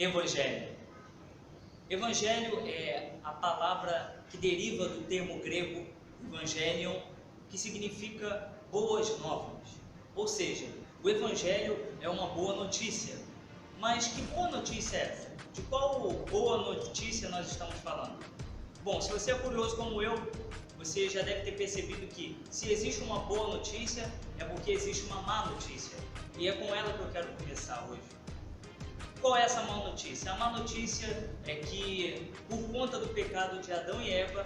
Evangelho. Evangelho é a palavra que deriva do termo grego evangelion, que significa boas novas. Ou seja, o Evangelho é uma boa notícia. Mas que boa notícia é essa? De qual boa notícia nós estamos falando? Bom, se você é curioso como eu, você já deve ter percebido que se existe uma boa notícia, é porque existe uma má notícia. E é com ela que eu quero começar hoje. Qual é essa má notícia? A má notícia é que, por conta do pecado de Adão e Eva,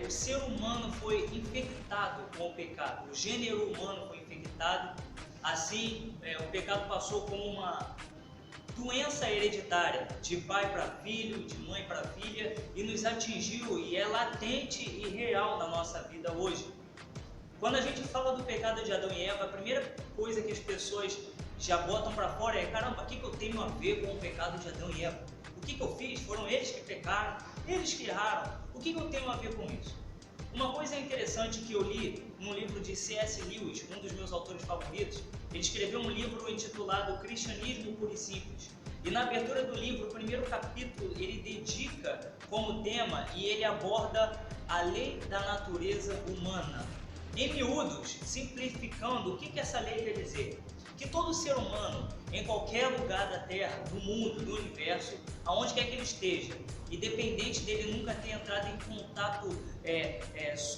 o ser humano foi infectado com o pecado, o gênero humano foi infectado. Assim, o pecado passou como uma doença hereditária, de pai para filho, de mãe para filha, e nos atingiu e é latente e real na nossa vida hoje. Quando a gente fala do pecado de Adão e Eva, a primeira coisa que as pessoas já botam para fora é: caramba, o que eu tenho a ver com o pecado de Adão e Eva? O que eu fiz? Foram eles que pecaram, eles que erraram. O que eu tenho a ver com isso? Uma coisa interessante que eu li no livro de C.S. Lewis, um dos meus autores favoritos. Ele escreveu um livro intitulado Cristianismo Puro e Simples. E na abertura do livro, o primeiro capítulo, ele dedica como tema e ele aborda a lei da natureza humana. Em miúdos, simplificando, o que essa lei quer dizer? Que todo ser humano, em qualquer lugar da Terra, do mundo, do universo, aonde quer que ele esteja, independente dele nunca ter entrado em contato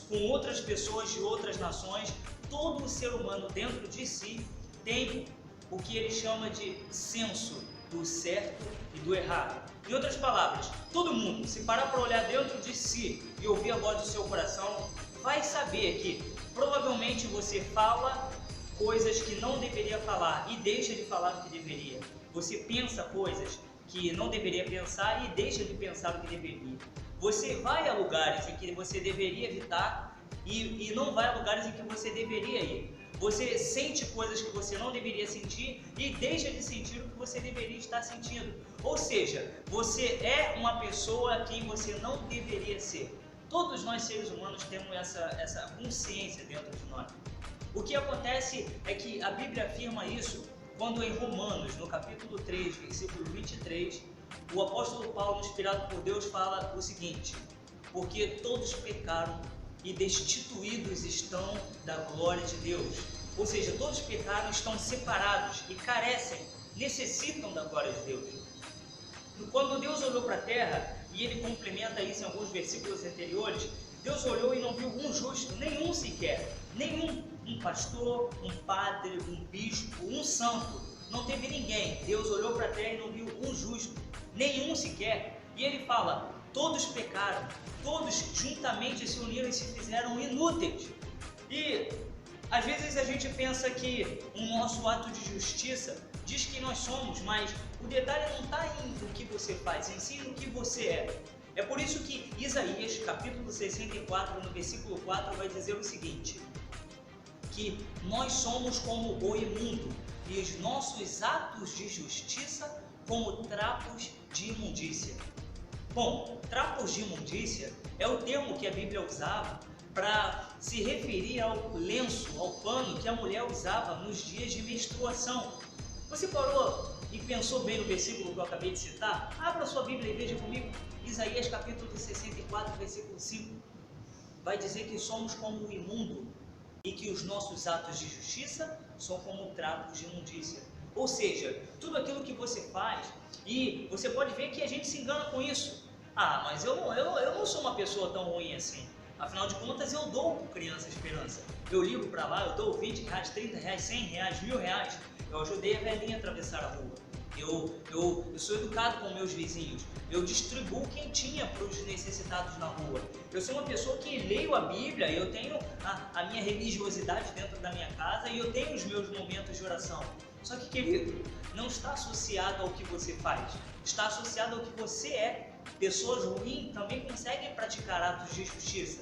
com outras pessoas de outras nações, todo ser humano dentro de si tem o que ele chama de senso do certo e do errado. Em outras palavras, todo mundo, se parar para olhar dentro de si e ouvir a voz do seu coração, vai saber que provavelmente você fala coisas que não deveria falar e deixa de falar o que deveria. Você pensa coisas que não deveria pensar e deixa de pensar o que deveria. Você vai a lugares em que você deveria evitar e não vai a lugares em que você deveria ir. Você sente coisas que você não deveria sentir e deixa de sentir o que você deveria estar sentindo. Ou seja, você é uma pessoa a quem você não deveria ser. Todos nós seres humanos temos essa consciência dentro de nós. O que acontece é que a Bíblia afirma isso quando em Romanos, no capítulo 3, versículo 23, o apóstolo Paulo, inspirado por Deus, fala o seguinte: porque todos pecaram e destituídos estão da glória de Deus. Ou seja, todos pecaram, estão separados e carecem, necessitam da glória de Deus. Quando Deus olhou para a terra, e ele complementa isso em alguns versículos anteriores, Deus olhou e não viu um justo, nenhum sequer, nenhum, um pastor, um padre, um bispo, um santo, não teve ninguém. Deus olhou para a terra e não viu um justo, nenhum sequer. E ele fala: todos pecaram, todos juntamente se uniram e se fizeram inúteis. E às vezes a gente pensa que o nosso ato de justiça diz que nós somos, mas o detalhe não está no que você faz, em si no que você é. É por isso que Isaías, capítulo 64, no versículo 4, vai dizer o seguinte: que nós somos como o boi imundo, e os nossos atos de justiça como trapos de imundícia. Bom, trapos de imundícia é o termo que a Bíblia usava para se referir ao lenço, ao pano que a mulher usava nos dias de menstruação. Você parou e pensou bem no versículo que eu acabei de citar? Abra sua Bíblia e veja comigo. Isaías capítulo 64, versículo 5. Vai dizer que somos como o imundo e que os nossos atos de justiça são como trapos de imundícia. Ou seja, tudo aquilo que você faz, e você pode ver que a gente se engana com isso. Ah, mas eu não sou uma pessoa tão ruim assim. Afinal de contas, eu dou para Criança Esperança. Eu ligo para lá, eu dou 20 reais, 30 reais, 100 reais, 1000 reais. Eu ajudei a velhinha a atravessar a rua. Eu sou educado com meus vizinhos. Eu distribuo quentinha para os necessitados na rua. Eu sou uma pessoa que leio a Bíblia. Eu tenho a minha religiosidade dentro da minha casa e eu tenho os meus momentos de oração. Só que, querido, não está associado ao que você faz. Está associado ao que você é. Pessoas ruins também conseguem praticar atos de justiça.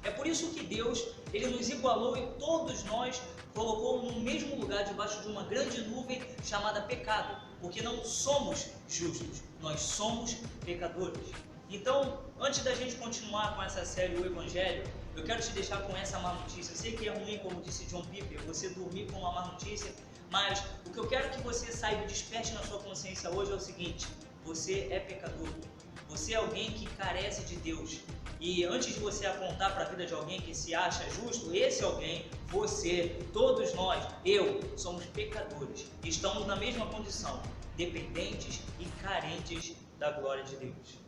É por isso que Deus, ele nos igualou e todos nós colocou no mesmo lugar debaixo de uma grande nuvem chamada pecado, porque não somos justos, nós somos pecadores. Então, antes da gente continuar com essa série O Evangelho, eu quero te deixar com essa má notícia. Eu sei que é ruim, como disse John Piper, você dormir com uma má notícia, Mas o que eu quero que você saiba e desperte na sua consciência hoje é o seguinte: você é pecador. Você é alguém que carece de Deus. E antes de você apontar para a vida de alguém que se acha justo, esse alguém, você, todos nós, eu, somos pecadores. Estamos na mesma condição, dependentes e carentes da glória de Deus.